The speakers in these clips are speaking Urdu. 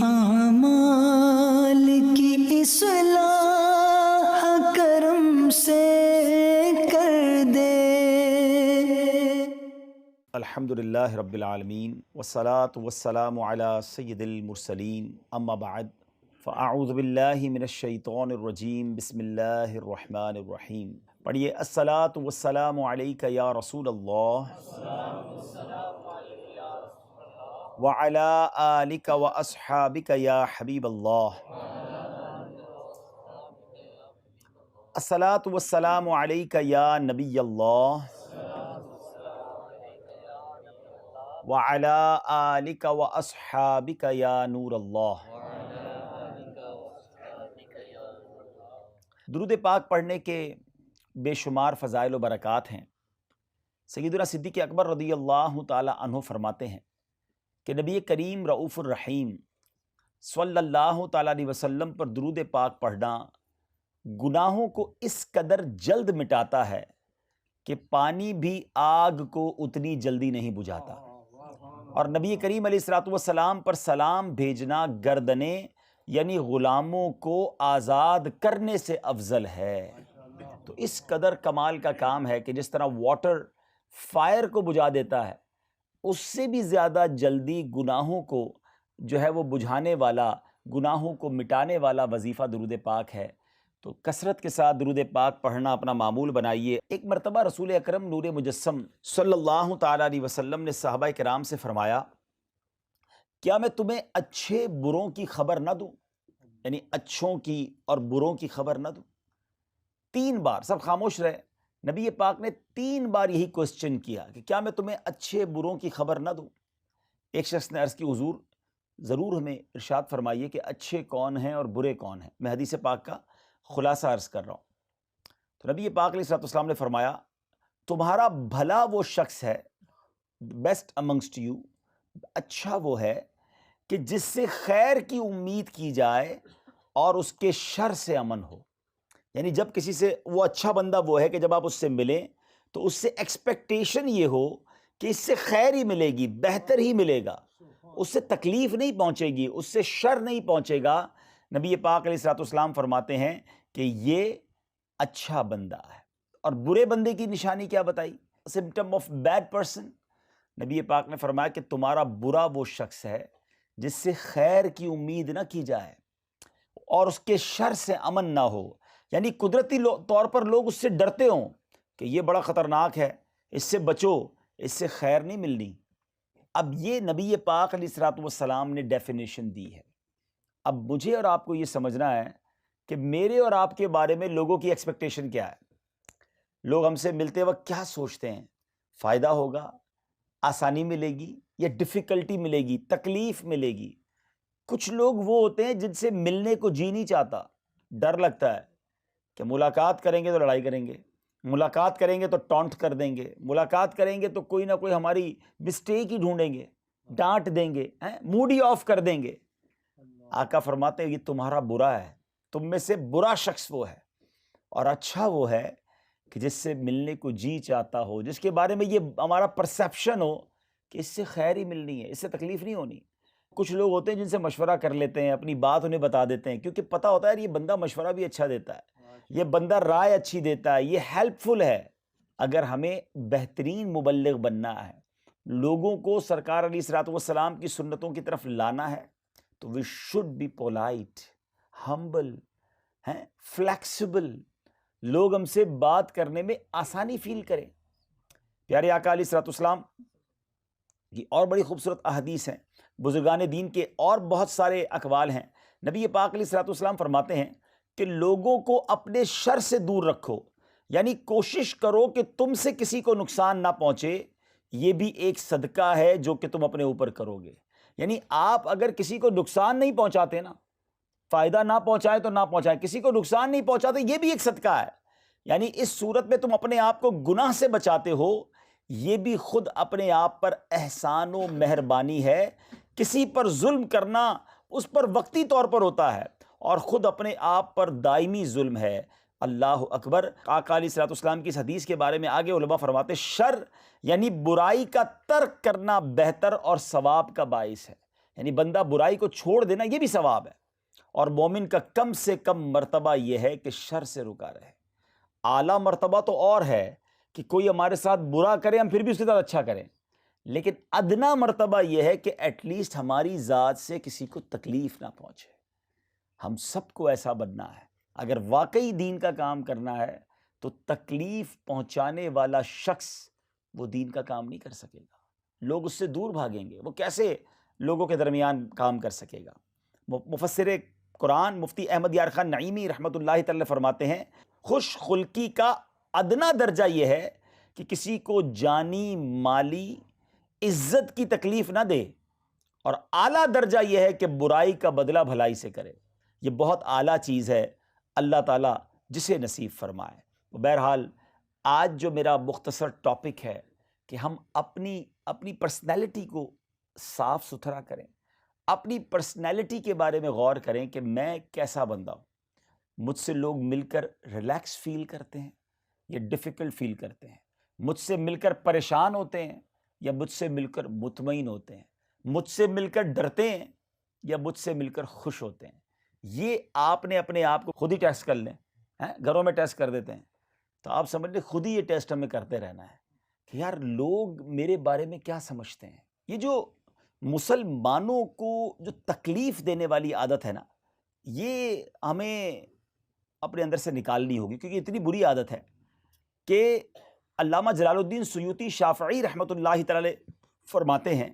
اعمال کی اصلاح کرم سے کر دے۔ الحمدللہ رب العالمین والصلاة والسلام علی سید المرسلین، اما بعد فاعوذ باللہ من الشیطان الرجیم، بسم اللہ الرحمن الرحیم۔ پڑھیے، الصلاۃ والسلام علیک یا رسول اللہ وعلی آلک واصحابک یا حبیب اللہ۔ الصلاۃ والسلام علیک یا نبی اللہ وعلی آلک واصحابک یا نور اللہ۔ درود پاک پڑھنے کے بے شمار فضائل و برکات ہیں۔ سیدنا صدیق اکبر رضی اللہ تعالی عنہ فرماتے ہیں کہ نبی کریم رؤوف الرحیم صلی اللہ تعالی علیہ وسلم پر درود پاک پڑھنا گناہوں کو اس قدر جلد مٹاتا ہے کہ پانی بھی آگ کو اتنی جلدی نہیں بجھاتا، اور نبی کریم علیہ الصلوۃ والسلام پر سلام بھیجنا گردنیں یعنی غلاموں کو آزاد کرنے سے افضل ہے۔ تو اس قدر کمال کا کام ہے کہ جس طرح واٹر فائر کو بجھا دیتا ہے، اس سے بھی زیادہ جلدی گناہوں کو جو ہے وہ بجھانے والا، گناہوں کو مٹانے والا وظیفہ درود پاک ہے۔ تو کثرت کے ساتھ درود پاک پڑھنا اپنا معمول بنائیے۔ ایک مرتبہ رسول اکرم نور مجسم صلی اللہ تعالیٰ علیہ وسلم نے صحابہ کرام سے فرمایا، کیا میں تمہیں اچھے بروں کی خبر نہ دوں؟ یعنی اچھوں کی اور بروں کی خبر نہ دوں؟ 3 بار سب خاموش رہے۔ نبی پاک نے 3 بار یہی کوسچن کیا کہ کیا میں تمہیں اچھے بروں کی خبر نہ دوں؟ ایک شخص نے عرض کی، حضور ضرور ہمیں ارشاد فرمائیے کہ اچھے کون ہیں اور برے کون ہیں، میں حدیث پاک کا خلاصہ عرض کر رہا ہوں۔ تو نبی پاک علیہ الصلوۃ والسلام نے فرمایا، تمہارا بھلا وہ شخص ہے، بیسٹ امنگسٹ یو، اچھا وہ ہے کہ جس سے خیر کی امید کی جائے اور اس کے شر سے امن ہو۔ یعنی جب کسی سے، وہ اچھا بندہ وہ ہے کہ جب آپ اس سے ملیں تو اس سے ایکسپیکٹیشن یہ ہو کہ اس سے خیر ہی ملے گی، بہتر ہی ملے گا، اس سے تکلیف نہیں پہنچے گی، اس سے شر نہیں پہنچے گا۔ نبی پاک علیہ الصلوۃ والسلام فرماتے ہیں کہ یہ اچھا بندہ ہے۔ اور برے بندے کی نشانی کیا بتائی؟ سمپٹم آف بیڈ پرسن، نبی پاک نے فرمایا کہ تمہارا برا وہ شخص ہے جس سے خیر کی امید نہ کی جائے اور اس کے شر سے امن نہ ہو۔ یعنی قدرتی طور پر لوگ اس سے ڈرتے ہوں کہ یہ بڑا خطرناک ہے، اس سے بچو، اس سے خیر نہیں ملنی۔ اب یہ نبی پاک علیہ الصلوۃ والسلام نے ڈیفینیشن دی ہے۔ اب مجھے اور آپ کو یہ سمجھنا ہے کہ میرے اور آپ کے بارے میں لوگوں کی ایکسپیکٹیشن کیا ہے۔ لوگ ہم سے ملتے وقت کیا سوچتے ہیں؟ فائدہ ہوگا، آسانی ملے گی یا ڈیفیکلٹی ملے گی، تکلیف ملے گی؟ کچھ لوگ وہ ہوتے ہیں جن سے ملنے کو جی نہیں چاہتا، ڈر لگتا ہے کہ ملاقات کریں گے تو لڑائی کریں گے، ملاقات کریں گے تو ٹونٹ کر دیں گے، ملاقات کریں گے تو کوئی نہ کوئی ہماری مسٹیک ہی ڈھونڈیں گے، ڈانٹ دیں گے، موڈ ہی آف کر دیں گے۔ آقا فرماتے ہیں یہ تمہارا برا ہے، تم میں سے برا شخص وہ ہے، اور اچھا وہ ہے کہ جس سے ملنے کو جی چاہتا ہو، جس کے بارے میں یہ ہمارا پرسیپشن ہو کہ اس سے خیر ہی ملنی ہے، اس سے تکلیف نہیں ہونی۔ کچھ لوگ ہوتے ہیں جن سے مشورہ کر لیتے ہیں، اپنی بات انہیں بتا دیتے ہیں، کیونکہ پتہ ہوتا ہے یہ بندہ مشورہ بھی اچھا دیتا ہے، یہ بندہ رائے اچھی دیتا ہے، یہ ہیلپ فل ہے۔ اگر ہمیں بہترین مبلغ بننا ہے، لوگوں کو سرکار علیہ الصلوۃ والسلام کی سنتوں کی طرف لانا ہے، تو we should be polite, humble, flexible, لوگ ہم سے بات کرنے میں آسانی فیل کریں۔ پیارے آقا علیہ الصلوۃ والسلام کی اور بڑی خوبصورت احادیث ہیں، بزرگان دین کے اور بہت سارے اقوال ہیں۔ نبی پاک علیہ الصلوۃ والسلام فرماتے ہیں کہ لوگوں کو اپنے شر سے دور رکھو، یعنی کوشش کرو کہ تم سے کسی کو نقصان نہ پہنچے، یہ بھی ایک صدقہ ہے جو کہ تم اپنے اوپر کرو گے۔ یعنی آپ اگر کسی کو نقصان نہیں پہنچاتے نا، فائدہ نہ پہنچائے تو نہ پہنچائے، کسی کو نقصان نہیں پہنچاتے، یہ بھی ایک صدقہ ہے۔ یعنی اس صورت میں تم اپنے آپ کو گناہ سے بچاتے ہو، یہ بھی خود اپنے آپ پر احسان و مہربانی ہے۔ کسی پر ظلم کرنا اس پر وقتی طور پر ہوتا ہے، اور خود اپنے آپ پر دائمی ظلم ہے۔ اللہ اکبر۔ آقا علیہ الصلوۃ والسلام کی اس حدیث کے بارے میں آگے علماء فرماتے ہیں، شر یعنی برائی کا ترک کرنا بہتر اور ثواب کا باعث ہے۔ یعنی بندہ برائی کو چھوڑ دینا یہ بھی ثواب ہے، اور مومن کا کم سے کم مرتبہ یہ ہے کہ شر سے رکا رہے۔ اعلیٰ مرتبہ تو اور ہے کہ کوئی ہمارے ساتھ برا کرے ہم پھر بھی اس کے ساتھ اچھا کریں، لیکن ادنا مرتبہ یہ ہے کہ ایٹ لیسٹ ہماری ذات سے کسی کو تکلیف نہ پہنچے۔ ہم سب کو ایسا بننا ہے، اگر واقعی دین کا کام کرنا ہے تو تکلیف پہنچانے والا شخص وہ دین کا کام نہیں کر سکے گا، لوگ اس سے دور بھاگیں گے، وہ کیسے لوگوں کے درمیان کام کر سکے گا۔ مفسر قرآن مفتی احمد یار خان نعیمی رحمۃ اللہ تعالی فرماتے ہیں خوش خلقی کا ادنا درجہ یہ ہے کہ کسی کو جانی مالی عزت کی تکلیف نہ دے، اور اعلیٰ درجہ یہ ہے کہ برائی کا بدلہ بھلائی سے کرے۔ یہ بہت اعلیٰ چیز ہے، اللہ تعالیٰ جسے نصیب فرمائے۔ بہرحال آج جو میرا مختصر ٹاپک ہے کہ ہم اپنی پرسنالٹی کو صاف ستھرا کریں، اپنی پرسنالٹی کے بارے میں غور کریں کہ میں کیسا بندہ ہوں۔ مجھ سے لوگ مل کر ریلیکس فیل کرتے ہیں یا ڈیفیکلٹ فیل کرتے ہیں، مجھ سے مل کر پریشان ہوتے ہیں یا مجھ سے مل کر مطمئن ہوتے ہیں، مجھ سے مل کر ڈرتے ہیں یا مجھ سے مل کر خوش ہوتے ہیں۔ یہ آپ نے اپنے آپ کو خود ہی ٹیسٹ کر لیں، گھروں میں ٹیسٹ کر دیتے ہیں تو آپ سمجھ لیں خود ہی یہ ٹیسٹ ہمیں کرتے رہنا ہے کہ یار لوگ میرے بارے میں کیا سمجھتے ہیں۔ یہ جو مسلمانوں کو جو تکلیف دینے والی عادت ہے نا، یہ ہمیں اپنے اندر سے نکالنی ہوگی، کیونکہ اتنی بری عادت ہے کہ علامہ جلال الدین سیوطی شافعی رحمۃ اللہ تعالی فرماتے ہیں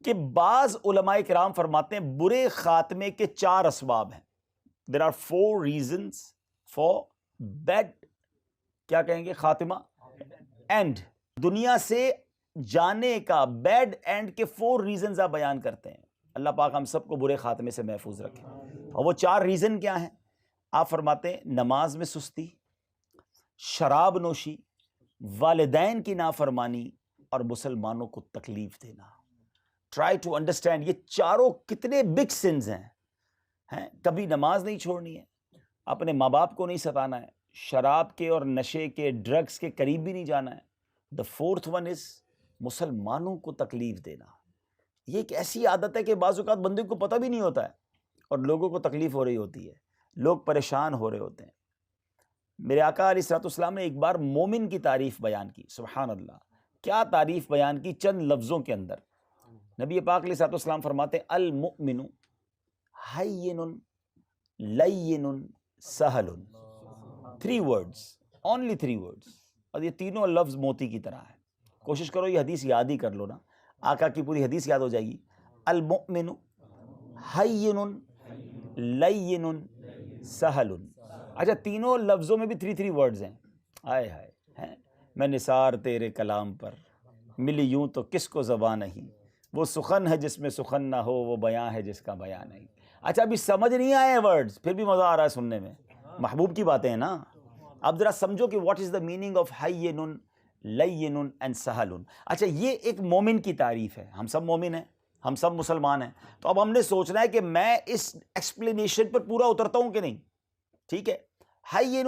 کہ بعض علماء کرام فرماتے ہیں برے خاتمے کے 4 اسباب ہیں۔ There are 4 reasons for bad کیا کہیں گے خاتمہ اینڈ، دنیا سے جانے کا بیڈ اینڈ کے 4 ریزنز آپ بیان کرتے ہیں۔ اللہ پاک ہم سب کو برے خاتمے سے محفوظ رکھے۔ اور وہ 4 ریزن کیا ہیں؟ آپ فرماتے ہیں نماز میں سستی، شراب نوشی، والدین کی نافرمانی اور مسلمانوں کو تکلیف دینا۔ ٹرائی ٹو انڈرسٹینڈ یہ چاروں کتنے بگ سنز ہیں۔ کبھی نماز نہیں چھوڑنی ہے، اپنے ماں باپ کو نہیں ستانا ہے، شراب کے اور نشے کے ڈرگز کے قریب بھی نہیں جانا ہے۔ The 4th one is مسلمانوں کو تکلیف دینا۔ یہ ایک ایسی عادت ہے کہ بعض اوقات بندے کو پتہ بھی نہیں ہوتا ہے اور لوگوں کو تکلیف ہو رہی ہوتی ہے، لوگ پریشان ہو رہے ہوتے ہیں۔ میرے آقا علیہ الصلوۃ والسلام نے ایک بار مومن کی تعریف بیان کی، سبحان اللہ، کیا تعریف بیان کی چند لفظوں کے اندر۔ نبی پاک علیہ الصلوۃ والسلام فرماتے ہیں المؤمن ہین لین سہل، 3 words، only 3 words، اور یہ تینوں لفظ موتی کی طرح ہیں۔ کوشش کرو یہ حدیث یاد ہی کر لو نا، آقا کی پوری حدیث یاد ہو جائے گی۔ المؤمن ہین لین سہل، اچھا تینوں لفظوں میں بھی 3 words ہیں۔ آئے ہائے، میں نثار تیرے کلام پر ملی یوں تو کس کو زبان نہیں، وہ سخن ہے جس میں سخن نہ ہو، وہ بیاں ہے جس کا بیان نہیں۔ اچھا ابھی سمجھ نہیں آئے ورڈز، پھر بھی مزہ آ رہا ہے سننے میں، محبوب کی باتیں ہیں نا۔ اب ذرا سمجھو کہ what is the meaning of ہین لین اینڈ سہل۔ اچھا یہ ایک مومن کی تعریف ہے، ہم سب مومن ہیں، ہم سب مسلمان ہیں، تو اب ہم نے سوچنا ہے کہ میں اس ایکسپلینیشن پر پورا اترتا ہوں کہ نہیں، ٹھیک ہے۔ ہین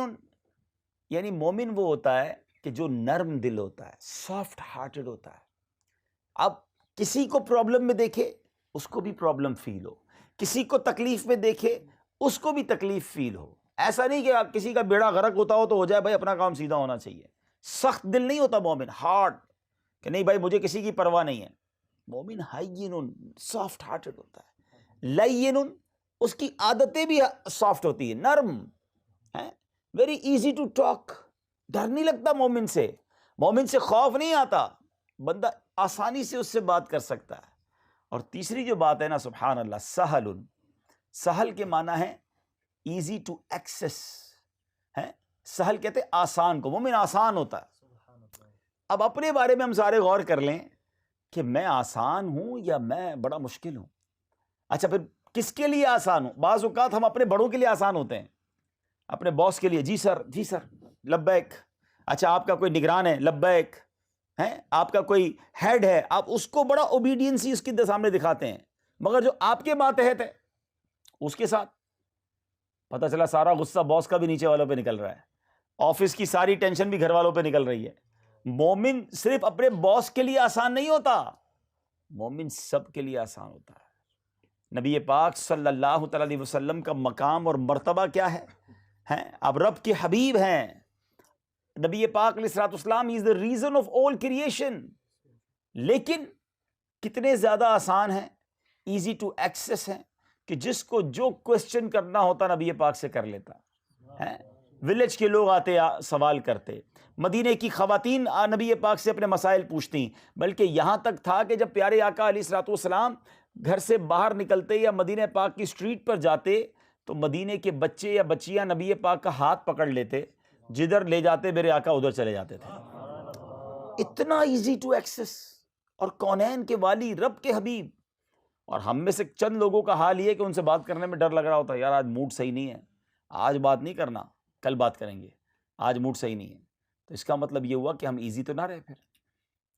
یعنی مومن وہ ہوتا ہے کہ جو نرم دل ہوتا ہے، سافٹ ہارٹڈ ہوتا ہے۔ اب کسی کو پرابلم میں دیکھے اس کو بھی پرابلم فیل ہو، کسی کو تکلیف میں دیکھے اس کو بھی تکلیف فیل ہو۔ ایسا نہیں کہ کسی کا بیڑا غرق ہوتا ہو تو ہو جائے بھائی اپنا کام سیدھا ہونا چاہیے۔ سخت دل نہیں ہوتا مومن، ہارڈ، کہ نہیں بھائی مجھے کسی کی پرواہ نہیں ہے۔ مومن ہین سافٹ ہارٹڈ ہوتا ہے، لین اس کی عادتیں بھی سافٹ ہوتی ہیں، نرم ہے، ویری ایزی ٹو ٹاک، ڈر نہیں لگتا مومن سے خوف نہیں آتا، بندہ آسانی سے اس سے بات کر سکتا ہے۔ اور تیسری جو بات ہے نا سبحان اللہ، سہل، سہل کے معنی ہے ایزی ٹو ایکسس، ہے سہل کہتے ہیں آسان کو، مومن آسان ہوتا ہے۔ اب اپنے بارے میں ہم سارے غور کر لیں کہ میں آسان ہوں یا میں بڑا مشکل ہوں۔ اچھا پھر کس کے لیے آسان ہوں؟ بعض اوقات ہم اپنے بڑوں کے لیے آسان ہوتے ہیں، اپنے باس کے لیے، جی سر لبیک۔ اچھا آپ کا کوئی نگران ہے، لبیک ہے، آپ کا کوئی ہیڈ ہے، آپ اس کو بڑا اوبیڈینسی اس کے سامنے دکھاتے ہیں، مگر جو آپ کے ماتحت ہے اس کے ساتھ پتہ چلا سارا غصہ باس کا بھی نیچے والوں پہ نکل رہا ہے، آفس کی ساری ٹینشن بھی گھر والوں پہ نکل رہی ہے۔ مومن صرف اپنے باس کے لیے آسان نہیں ہوتا، مومن سب کے لیے آسان ہوتا ہے۔ نبی پاک صلی اللہ تعالیٰ علیہ وسلم کا مقام اور مرتبہ کیا ہے ہیں؟ آپ رب کے حبیب ہیں. نبی پاک علیہ الصلوۃ والسلام is the reason of all creation. لیکن کتنے زیادہ آسان ہیں، ایزی ٹو ایکسیس ہیں، کہ جس کو جو کوشچن کرنا ہوتا نبی پاک سے کر لیتا ہے. ولیج کے لوگ آتے سوال کرتے، مدینے کی خواتین نبی پاک سے اپنے مسائل پوچھتی، بلکہ یہاں تک تھا کہ جب پیارے آقا علیہ الصلوۃ والسلام گھر سے باہر نکلتے یا مدینہ پاک کی اسٹریٹ پر جاتے تو مدینے کے بچے یا بچیاں نبی پاک کا ہاتھ پکڑ لیتے، جدھر لے جاتے میرے آقا ادھر چلے جاتے تھے. اتنا ایزی ٹو ایکسیس، اور کونین کے والی رب کے حبیب. اور ہم میں سے چند لوگوں کا حال یہ ہے کہ ان سے بات کرنے میں ڈر لگ رہا ہوتا ہے، یار آج موڈ صحیح نہیں ہے، آج بات نہیں کرنا، کل بات کریں گے، آج موڈ صحیح نہیں ہے. تو اس کا مطلب یہ ہوا کہ ہم ایزی تو نہ رہے پھر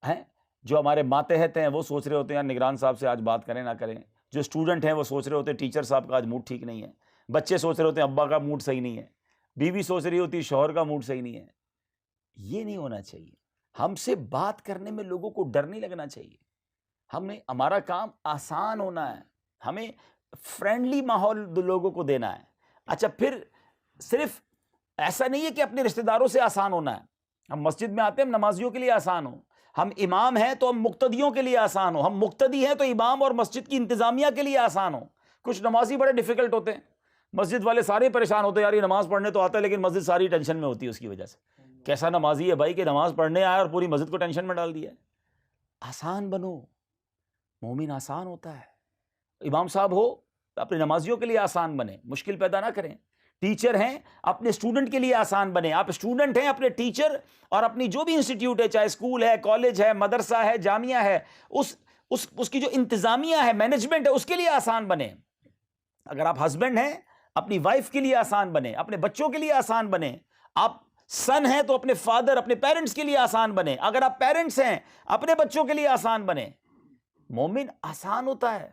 ہیں. جو ہمارے ماتحت ہیں وہ سوچ رہے ہوتے ہیں نگران صاحب سے آج بات کریں نہ کریں. جو اسٹوڈنٹ ہیں وہ سوچ رہے ہوتے ہیں ٹیچر صاحب کا آج موڈ ٹھیک نہیں ہے. بچے سوچ رہے ہوتے ہیں ابا کا موڈ صحیح نہیں ہے. بیوی سوچ رہی ہوتی ہے شوہر کا موڈ صحیح نہیں ہے. یہ نہیں ہونا چاہیے. ہم سے بات کرنے میں لوگوں کو ڈر نہیں لگنا چاہیے. ہمارا کام آسان ہونا ہے، ہمیں فرینڈلی ماحول لوگوں کو دینا ہے. اچھا پھر صرف ایسا نہیں ہے کہ اپنے رشتہ داروں سے آسان ہونا ہے. ہم مسجد میں آتے ہیں، ہم نمازیوں کے لیے آسان ہو. ہم امام ہیں تو ہم مقتدیوں کے لیے آسان ہو. ہم مقتدی ہیں تو امام اور مسجد کی انتظامیہ کے لیے آسان ہو. کچھ نمازی بڑے ڈیفیکلٹ ہوتے ہیں، مسجد والے سارے پریشان ہوتے ہیں، یار یہ نماز پڑھنے تو آتا ہے لیکن مسجد ساری ٹینشن میں ہوتی ہے اس کی وجہ سے. کیسا نمازی ہے بھائی کہ نماز پڑھنے آیا اور پوری مسجد کو ٹینشن میں ڈال دیا ہے. آسان بنو. مومن آسان ہوتا ہے. امام صاحب ہو اپنے نمازیوں کے لیے آسان بنے، مشکل پیدا نہ کریں. ٹیچر ہیں اپنے اسٹوڈنٹ کے لیے آسان بنے. آپ اسٹوڈنٹ ہیں، اپنے ٹیچر اور اپنی جو بھی انسٹیٹیوٹ ہے، چاہے اسکول ہے، کالج ہے، مدرسہ ہے، جامعہ ہے، اس کی جو انتظامیہ ہے، مینجمنٹ ہے، اس کے لیے آسان بنے. اگر آپ ہسبینڈ ہیں اپنی وائف کے لیے آسان بنے، اپنے بچوں کے لیے آسان بنے. آپ سن ہیں تو اپنے فادر، اپنے پیرنٹس کے لیے آسان بنے. اگر آپ پیرنٹس ہیں اپنے بچوں کے لیے آسان بنے. مومن آسان ہوتا ہے.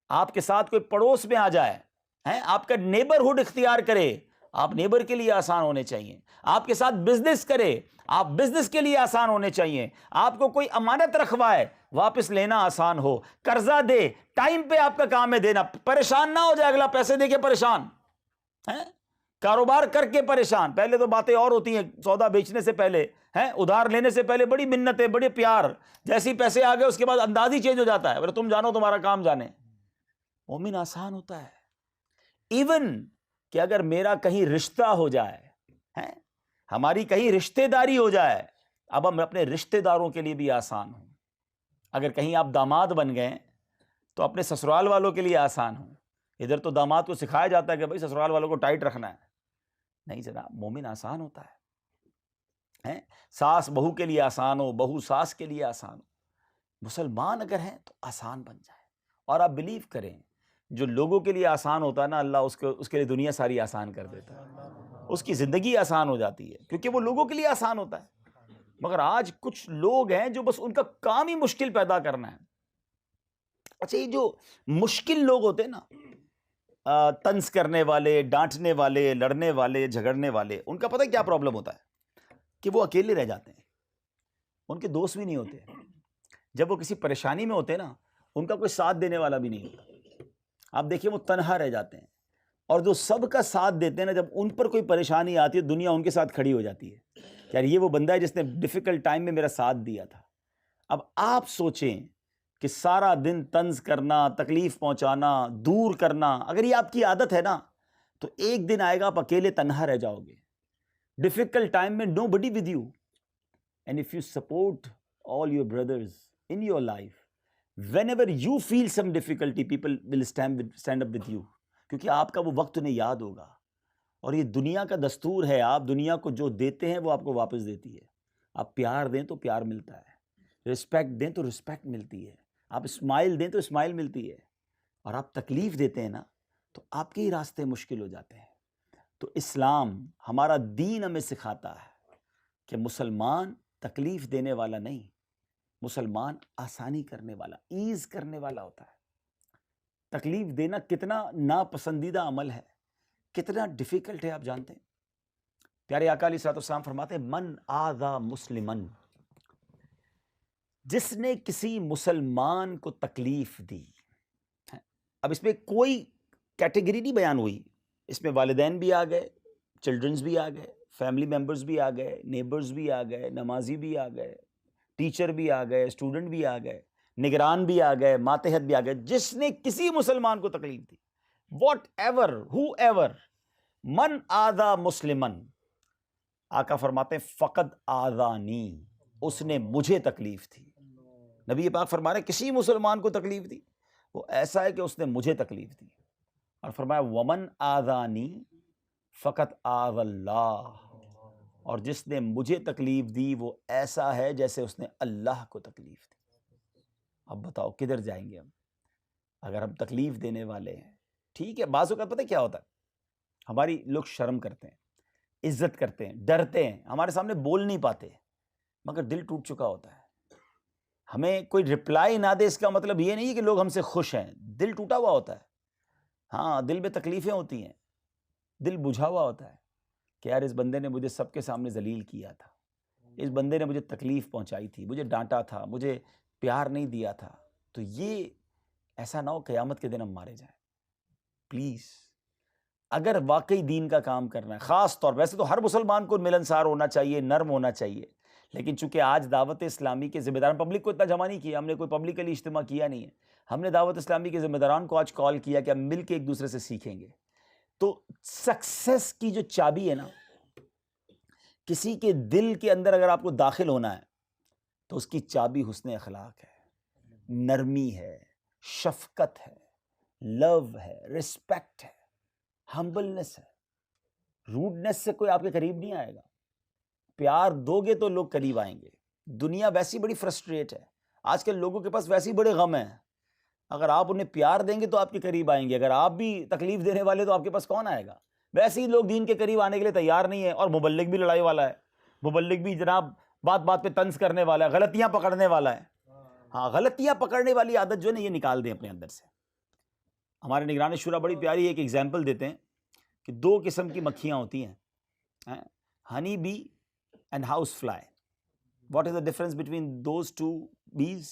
آپ کے ساتھ کوئی پڑوس میں آ جائے، آپ کا نیبرہڈ اختیار کرے، آپ نیبر کے لیے آسان ہونے چاہیے. آپ کے ساتھ بزنس کرے، آپ بزنس کے لیے آسان ہونے چاہیے. آپ کو کوئی امانت رکھوائے، واپس لینا آسان ہو. قرضہ دے، ٹائم پہ آپ کا کام ہے دینا. پریشان نہ ہو جائے اگلا پیسے دے کے پریشان، کاروبار کر کے پریشان. پہلے تو باتیں اور ہوتی ہیں، سودا بیچنے سے پہلے، ادھار لینے سے پہلے بڑی منتیں، بڑے پیار. جیسے ہی پیسے آ گئے اس کے بعد انداز ہی چینج ہو جاتا ہے، بولے تم جانو تمہارا کام جانے. مومن آسان ہوتا ہے. ایون کہ اگر میرا کہیں رشتہ ہو جائے، ہماری کہیں رشتہ داری ہو جائے، اب ہم اپنے رشتہ داروں کے لیے بھی آسان ہوں. اگر کہیں آپ داماد بن گئے تو اپنے سسرال والوں کے لیے آسان ہوں. ادھر تو داماد کو سکھایا جاتا ہے کہ بھائی سسرال والوں کو ٹائٹ رکھنا ہے. نہیں جناب، مومن آسان ہوتا ہے. ساس بہو کے لیے آسان ہو، بہو ساس کے لیے آسان ہو. مسلمان اگر ہیں تو آسان بن جائے. اور آپ بلیو کریں، جو لوگوں کے لیے آسان ہوتا ہے نا، اللہ اس کے لیے دنیا ساری آسان کر دیتا ہے. اس کی زندگی آسان ہو جاتی ہے کیونکہ وہ لوگوں کے لیے آسان ہوتا ہے. مگر آج کچھ لوگ ہیں جو بس ان کا کام ہی مشکل پیدا کرنا ہے. اچھا یہ جو مشکل لوگ ہوتے ہیں نا، طنز کرنے والے، ڈانٹنے والے، لڑنے والے، جھگڑنے والے، ان کا پتہ کیا پرابلم ہوتا ہے کہ وہ اکیلے رہ جاتے ہیں. ان کے دوست بھی نہیں ہوتے. جب وہ کسی پریشانی میں ہوتے ہیں نا، ان کا کوئی ساتھ دینے والا بھی نہیں ہوتا. آپ دیکھیں وہ تنہا رہ جاتے ہیں. اور جو سب کا ساتھ دیتے ہیں نا، جب ان پر کوئی پریشانی آتی ہے دنیا ان کے ساتھ کھڑی ہو جاتی ہے. یار یہ وہ بندہ ہے جس نے ڈیفیکلٹ ٹائم میں میرا ساتھ دیا تھا. اب آپ سوچیں کہ سارا دن طنز کرنا، تکلیف پہنچانا، دور کرنا، اگر یہ آپ کی عادت ہے نا تو ایک دن آئے گا آپ اکیلے تنہا رہ جاؤ گے. ڈیفیکلٹ ٹائم میں no buddy with you. And if you support all your brothers in your life, whenever you feel some difficulty, people will stand up with you. کیونکہ آپ کا وہ وقت انہیں یاد ہوگا. اور یہ دنیا کا دستور ہے، آپ دنیا کو جو دیتے ہیں وہ آپ کو واپس دیتی ہے. آپ پیار دیں تو پیار ملتا ہے، رسپیکٹ دیں تو رسپیکٹ ملتی ہے، آپ اسمائل دیں تو اسمائل ملتی ہے. اور آپ تکلیف دیتے ہیں نا تو آپ کے ہی راستے مشکل ہو جاتے ہیں. تو اسلام، ہمارا دین ہمیں سکھاتا ہے کہ مسلمان تکلیف دینے والا نہیں، مسلمان آسانی کرنے والا، ایز کرنے والا ہوتا ہے. تکلیف دینا کتنا ناپسندیدہ عمل ہے، کتنا ڈیفیکلٹ ہے آپ جانتے ہیں. پیارے آقا علیہ الصلوۃ والسلام فرماتے ہیں من آذا مسلمن، جس نے کسی مسلمان کو تکلیف دی. اب اس میں کوئی کیٹیگری نہیں بیان ہوئی، اس میں والدین بھی آ گئے، چلڈرنز بھی آ گئے، فیملی ممبرز بھی آ گئے، نیبرز بھی آ گئے، نمازی بھی آ گئے، ٹیچر بھی آ گئے، اسٹوڈنٹ بھی آ گئے، نگران بھی آ گئے، ماتحت بھی آ گئے، جس نے کسی مسلمان کو تکلیف دی، واٹ ایور ہو ایور، من آذا مسلمن، آقا فرماتے ہیں فقد آذانی، اس نے مجھے تکلیف دی۔ نبی پاک فرما رہے ہیں کسی مسلمان کو تکلیف دی، وہ ایسا ہے کہ اس نے مجھے تکلیف دی، اور فرمایا ومن آذانی فقط آذ اللہ، اور جس نے مجھے تکلیف دی وہ ایسا ہے جیسے اس نے اللہ کو تکلیف دی۔ اب بتاؤ کدھر جائیں گے ہم اگر ہم تکلیف دینے والے ہیں؟ ٹھیک ہے، بعض اوقات پتہ کیا ہوتا ہے، ہماری لوگ شرم کرتے ہیں، عزت کرتے ہیں، ڈرتے ہیں، ہمارے سامنے بول نہیں پاتے، مگر دل ٹوٹ چکا ہوتا ہے۔ ہمیں کوئی رپلائی نہ دے اس کا مطلب یہ نہیں کہ لوگ ہم سے خوش ہیں، دل ٹوٹا ہوا ہوتا ہے، ہاں دل میں تکلیفیں ہوتی ہیں، دل بجھا ہوا ہوتا ہے کہ یار اس بندے نے مجھے سب کے سامنے ذلیل کیا تھا، اس بندے نے مجھے تکلیف پہنچائی تھی، مجھے ڈانٹا تھا، مجھے پیار نہیں دیا تھا، تو یہ ایسا نہ ہو قیامت کے دن ہم مارے جائیں۔ پلیز اگر واقعی دین کا کام کرنا ہے، خاص طور ویسے تو ہر مسلمان کو ملنسار ہونا چاہیے، نرم ہونا چاہیے، لیکن چونکہ آج دعوت اسلامی کے ذمہ داران، پبلک کو اتنا جمع نہیں کیا، ہم نے کوئی پبلکلی اجتماع کیا نہیں ہے، ہم نے دعوت اسلامی کے ذمہ داران کو آج کال کیا کہ ہم مل کے ایک دوسرے سے سیکھیں گے۔ تو سکسیس کی جو چابی ہے نا، کسی کے دل کے اندر اگر آپ کو داخل ہونا ہے تو اس کی چابی حسن اخلاق ہے، نرمی ہے، شفقت ہے، لو ہے، رسپیکٹ ہے، ہمبلنس ہے۔ روڈنس سے کوئی آپ کے قریب نہیں آئے گا، پیار دو گے تو لوگ قریب آئیں گے۔ دنیا ویسی بڑی فرسٹریٹ ہے، آج کل لوگوں کے پاس ویسی بڑے غم ہیں، اگر آپ انہیں پیار دیں گے تو آپ کے قریب آئیں گے، اگر آپ بھی تکلیف دینے والے تو آپ کے پاس کون آئے گا؟ ویسے ہی لوگ دین کے قریب آنے کے لیے تیار نہیں ہے، اور مبلغ بھی لڑائی والا ہے، مبلغ بھی جناب بات بات پہ طنز کرنے والا ہے، غلطیاں پکڑنے والا ہے۔ ہاں، غلطیاں پکڑنے والی عادت جو ہے نا یہ نکال دیں اپنے اندر سے۔ ہمارے نگران شورا بڑی پیاری ایک ایگزامپل دیتے ہیں کہ دو قسم کی مکھیاں ہوتی ہیں، honey bee and house fly. What is the difference between those two bees?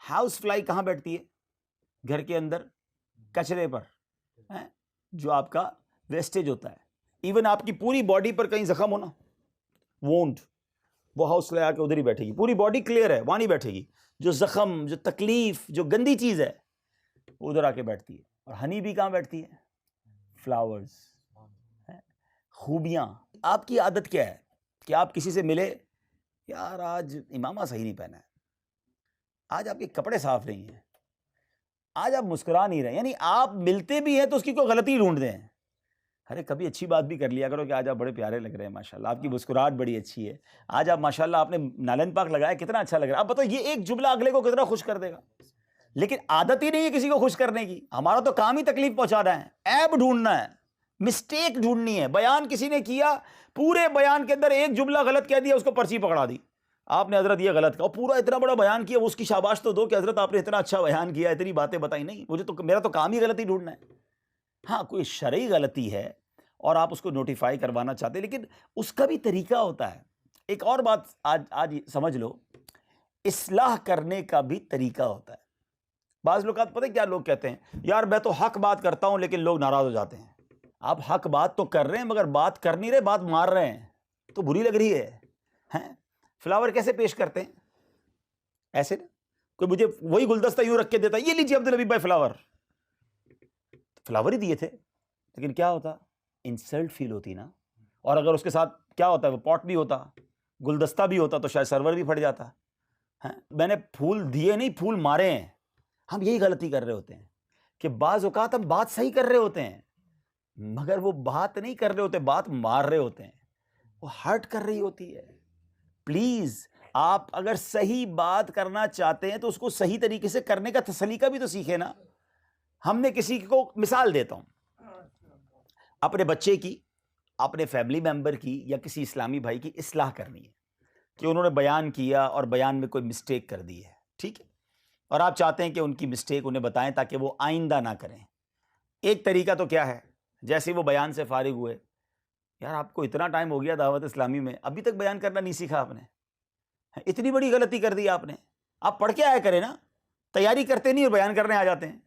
House fly کہاں بیٹھتی ہے؟ گھر کے اندر کچرے پر، جو آپ کا ویسٹیج ہوتا ہے، ایون آپ کی پوری باڈی پر کہیں زخم ہونا، وونڈ، وہ ہاؤس فلائی آ کے ادھر ہی بیٹھے گی، پوری باڈی کلیئر ہے وہاں نہیں بیٹھے گی، جو زخم، جو تکلیف، جو گندی چیز ہے وہ ادھر آ کے بیٹھتی ہے۔ اور ہنی بھی کہاں بیٹھتی ہے؟ فلاورز، خوبیاں۔ آپ کی عادت کیا ہے کہ آپ کسی سے ملے، یار آج امامہ صحیح نہیں پہنا ہے، آج آپ کے کپڑے صاف نہیں ہیں، آج آپ مسکرا نہیں رہے، یعنی آپ ملتے بھی ہیں تو اس کی کوئی غلطی ڈھونڈ دیں۔ ارے کبھی اچھی بات بھی کر لیا کرو کہ آج آپ بڑے پیارے لگ رہے ہیں، ماشاءاللہ آپ کی مسکراہٹ بڑی اچھی ہے، آج آپ ماشاءاللہ آپ نے نالن پاک لگایا کتنا اچھا لگ رہا ہے۔ اب بتاؤ یہ ایک جملہ اگلے کو کتنا خوش کر دے گا؟ لیکن عادت ہی نہیں ہے کسی کو خوش کرنے کی، ہمارا تو کام ہی تکلیف پہنچانا ہے، عیب ڈھونڈنا ہے، مسٹیک ڈھونڈنی ہے۔ بیان کسی نے کیا، پورے بیان کے اندر ایک جملہ غلط کہہ دیا، اس کو پرچی پکڑا دی، آپ نے حضرت یہ غلط کہا، پورا اتنا بڑا بیان کیا، اس کی شاباش تو دو کہ حضرت آپ نے اتنا اچھا بیان کیا، اتنی باتیں بتائی۔ نہیں، مجھے تو میرا تو کام ہی غلطی ڈھونڈنا ہے۔ ہاں کوئی شرعی غلطی ہے اور آپ اس کو نوٹیفائی کروانا چاہتے ہیں، لیکن اس کا بھی طریقہ ہوتا ہے۔ ایک اور بات آج سمجھ لو، اصلاح کرنے کا بھی طریقہ ہوتا ہے۔ بعض لوگ پتہ کیا لوگ کہتے ہیں، یار میں تو حق بات کرتا ہوں لیکن لوگ ناراض ہو جاتے ہیں۔ آپ حق بات تو کر رہے ہیں مگر بات کر نہیں رہے، بات مار رہے ہیں، تو بری لگ رہی ہے۔ فلاور کیسے پیش کرتے ہیں؟ ایسے نا، کوئی مجھے وہی گلدستہ یوں رکھ کے دیتا، یہ لیجیے عبدالحبیب بھائی فلاور، فلاور ہی دیے تھے، لیکن کیا ہوتا؟ انسلٹ فیل ہوتی نا۔ اور اگر اس کے ساتھ کیا ہوتا ہے، وہ پاٹ بھی ہوتا، گلدستہ بھی ہوتا، تو شاید سرور بھی پھٹ جاتا۔ میں نے پھول دیے نہیں، پھول مارے ہیں۔ ہم یہی غلطی کر رہے ہوتے ہیں کہ بعض اوقات ہم بات صحیح کر رہے ہوتے ہیں مگر وہ بات نہیں کر رہے ہوتے، بات مار رہے ہوتے ہیں، وہ ہرٹ کر رہی ہوتی ہے۔ پلیز آپ اگر صحیح بات کرنا چاہتے ہیں تو اس کو صحیح طریقے سے کرنے کا سلیقہ بھی تو سیکھیں نا۔ ہم نے کسی کو مثال دیتا ہوں، اپنے بچے کی، اپنے فیملی ممبر کی یا کسی اسلامی بھائی کی اصلاح کرنی ہے کہ انہوں نے بیان کیا اور بیان میں کوئی مسٹیک کر دی ہے، ٹھیک ہے، اور آپ چاہتے ہیں کہ ان کی مسٹیک انہیں بتائیں تاکہ وہ آئندہ نہ کریں۔ ایک طریقہ تو کیا ہے، جیسے وہ بیان سے فارغ ہوئے، یار آپ کو اتنا ٹائم ہو گیا دعوت اسلامی میں، ابھی تک بیان کرنا نہیں سیکھا آپ نے، اتنی بڑی غلطی کر دی آپ نے، آپ پڑھ کے آیا کریں نا، تیاری کرتے نہیں اور بیان کرنے آ جاتے ہیں۔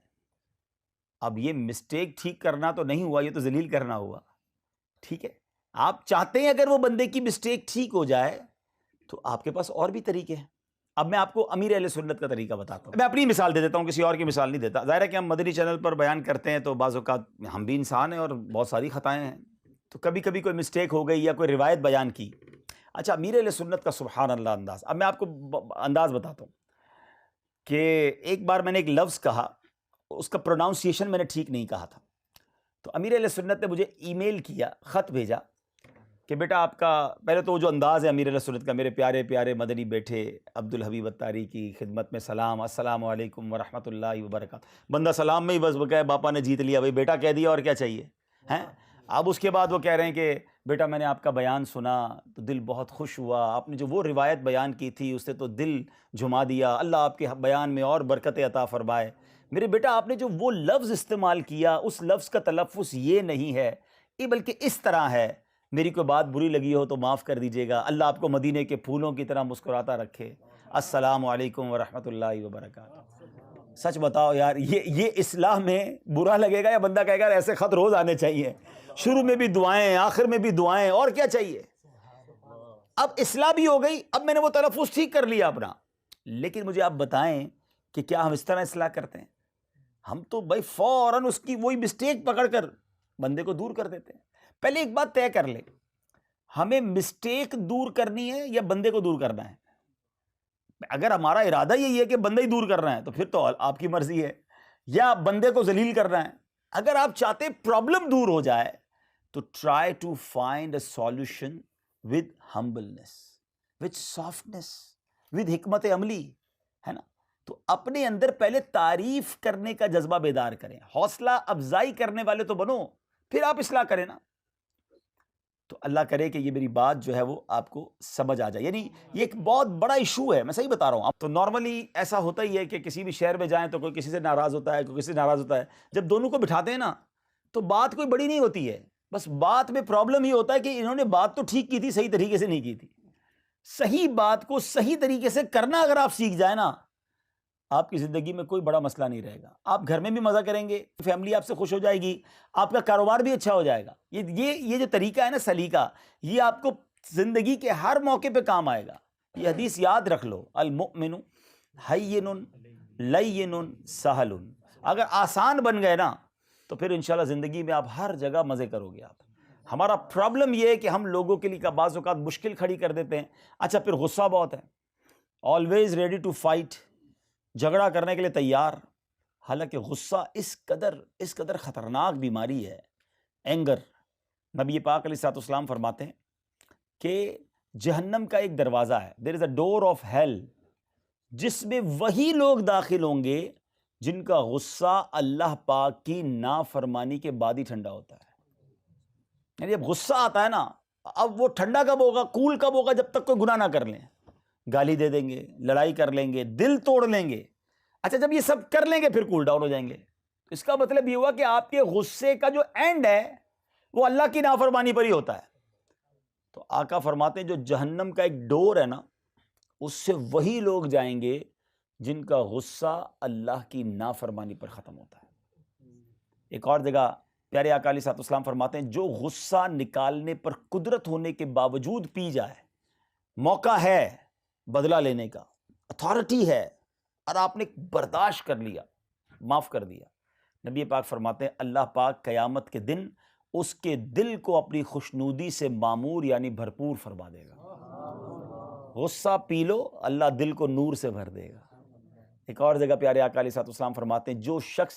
اب یہ مسٹیک ٹھیک کرنا تو نہیں ہوا، یہ تو ذلیل کرنا ہوا. ٹھیک ہے، آپ چاہتے ہیں اگر وہ بندے کی مسٹیک ٹھیک ہو جائے تو آپ کے پاس اور بھی طریقے ہیں. اب میں آپ کو امیر اہل سنت کا طریقہ بتاتا ہوں. میں اپنی مثال دے دیتا ہوں، کسی اور کی مثال نہیں دیتا. ظاہر ہے کہ ہم مدنی چینل پر بیان کرتے ہیں تو بعض اوقات ہم بھی انسان ہیں اور بہت ساری خطائیں ہیں، تو کبھی کبھی کوئی مسٹیک ہو گئی یا کوئی روایت بیان کی. اچھا، امیر اہل سنت کا سبحان اللہ انداز. اب میں آپ کو انداز بتاتا ہوں کہ ایک بار میں نے ایک لفظ کہا، اس کا پروناؤنسیشن میں نے ٹھیک نہیں کہا تھا، تو امیر اہل سنت نے مجھے ای میل کیا، خط بھیجا کہ بیٹا آپ کا پہلے تو وہ جو انداز ہے امیر اہل سنت کا، میرے پیارے پیارے مدنی بیٹے عبدالحبیب اتاری کی خدمت میں سلام، السلام علیکم ورحمۃ اللہ وبرکاتہ. بندہ سلام میں ہی بس وہ کہے باپا نے جیت لیا، بھائی بیٹا کہہ دیا اور کیا چاہیے ہیں. اب اس کے بعد وہ کہہ رہے ہیں کہ بیٹا میں نے آپ کا بیان سنا تو دل بہت خوش ہوا، آپ نے جو وہ روایت بیان کی تھی اس سے تو دل جھما دیا، اللہ آپ کے بیان میں اور برکت عطا فرمائے. میرے بیٹا آپ نے جو وہ لفظ استعمال کیا اس لفظ کا تلفظ یہ نہیں ہے، یہ بلکہ اس طرح ہے. میری کوئی بات بری لگی ہو تو معاف کر دیجیے گا، اللہ آپ کو مدینے کے پھولوں کی طرح مسکراتا رکھے. السلام علیکم ورحمۃ اللہ وبرکاتہ. سچ بتاؤ یار، یہ اصلاح میں برا لگے گا یا بندہ کہے گا ایسے خط روز آنے چاہیے، شروع میں بھی دعائیں آخر میں بھی دعائیں، اور کیا چاہیے. اب اصلاح بھی ہو گئی، اب میں نے وہ تلفظ ٹھیک کر لیا اپنا. لیکن مجھے آپ بتائیں کہ کیا ہم اس طرح اصلاح کرتے ہیں؟ ہم تو بھائی فوراً اس کی وہی مسٹیک پکڑ کر بندے کو دور کر دیتے ہیں. پہلے ایک بات طے کر لیں، ہمیں مسٹیک دور کرنی ہے یا بندے کو دور کرنا ہے؟ اگر ہمارا ارادہ یہی ہے کہ بندہ ہی دور کرنا ہے تو پھر تو آپ کی مرضی ہے، یا بندے کو ذلیل کرنا ہے. اگر آپ چاہتے پرابلم دور ہو جائے تو try to find a solution with humbleness, with softness, with حکمت عملی، ہے نا. تو اپنے اندر پہلے تعریف کرنے کا جذبہ بیدار کریں، حوصلہ افزائی کرنے والے تو بنو، پھر آپ اصلاح کریں نا. تو اللہ کرے کہ یہ میری بات جو ہے وہ آپ کو سمجھ آ جائے. یعنی یہ ایک بہت بڑا ایشو ہے، میں صحیح بتا رہا ہوں. اب تو نارملی ایسا ہوتا ہی ہے کہ کسی بھی شہر میں جائیں تو کوئی کسی سے ناراض ہوتا ہے، کوئی کسی سے ناراض ہوتا ہے. جب دونوں کو بٹھاتے ہیں نا تو بات کوئی بڑی نہیں ہوتی ہے، بس بات میں پرابلم یہ ہوتا ہے کہ انہوں نے بات تو ٹھیک کی تھی، صحیح طریقے سے نہیں کی تھی. صحیح بات کو صحیح طریقے سے کرنا اگر آپ سیکھ جائیں نا، آپ کی زندگی میں کوئی بڑا مسئلہ نہیں رہے گا. آپ گھر میں بھی مزہ کریں گے، فیملی آپ سے خوش ہو جائے گی، آپ کا کاروبار بھی اچھا ہو جائے گا. یہ جو طریقہ ہے نا، سلیقہ، یہ آپ کو زندگی کے ہر موقع پہ کام آئے گا. یہ حدیث یاد رکھ لو، المؤمن ہین لین سہل. اگر آسان بن گئے نا تو پھر انشاءاللہ زندگی میں آپ ہر جگہ مزے کرو گے. آپ ہمارا پرابلم یہ ہے کہ ہم لوگوں کے لیے بعض اوقات مشکل کھڑی کر دیتے ہیں. اچھا، پھر غصہ بہت ہے، آلویز ریڈی ٹو فائٹ، جھگڑا کرنے کے لیے تیار. حالانکہ غصہ اس قدر خطرناک بیماری ہے، اینگر. نبی پاک علیہ الصلوۃ والسلام فرماتے ہیں کہ جہنم کا ایک دروازہ ہے، دیر از اے ڈور آف ہیل، جس میں وہی لوگ داخل ہوں گے جن کا غصہ اللہ پاک کی نافرمانی کے بعد ہی ٹھنڈا ہوتا ہے. یعنی جب غصہ آتا ہے نا، اب وہ ٹھنڈا کب ہوگا، کول کب ہوگا؟ جب تک کوئی گناہ نہ کر لیں، گالی دے دیں گے، لڑائی کر لیں گے، دل توڑ لیں گے. اچھا، جب یہ سب کر لیں گے پھر کول ڈاؤن ہو جائیں گے. اس کا مطلب یہ ہوا کہ آپ کے غصے کا جو اینڈ ہے وہ اللہ کی نافرمانی پر ہی ہوتا ہے. تو آقا فرماتے ہیں جو جہنم کا ایک ڈور ہے نا، اس سے وہی لوگ جائیں گے جن کا غصہ اللہ کی نافرمانی پر ختم ہوتا ہے. ایک اور جگہ پیارے آقا علیہ الصلوۃ والسلام فرماتے ہیں جو غصہ نکالنے پر قدرت ہونے کے باوجود پی جائے، موقع ہے بدلہ لینے کا، اتھارٹی ہے، اور آپ نے برداشت کر لیا، معاف کر دیا، نبی پاک فرماتے ہیں اللہ پاک قیامت کے دن اس کے دل کو اپنی خوشنودی سے معمور یعنی بھرپور فرما دے گا. غصہ پی لو، اللہ دل کو نور سے بھر دے گا. ایک اور جگہ پیارے آقا علیہ الصلوۃ والسلام فرماتے ہیں جو شخص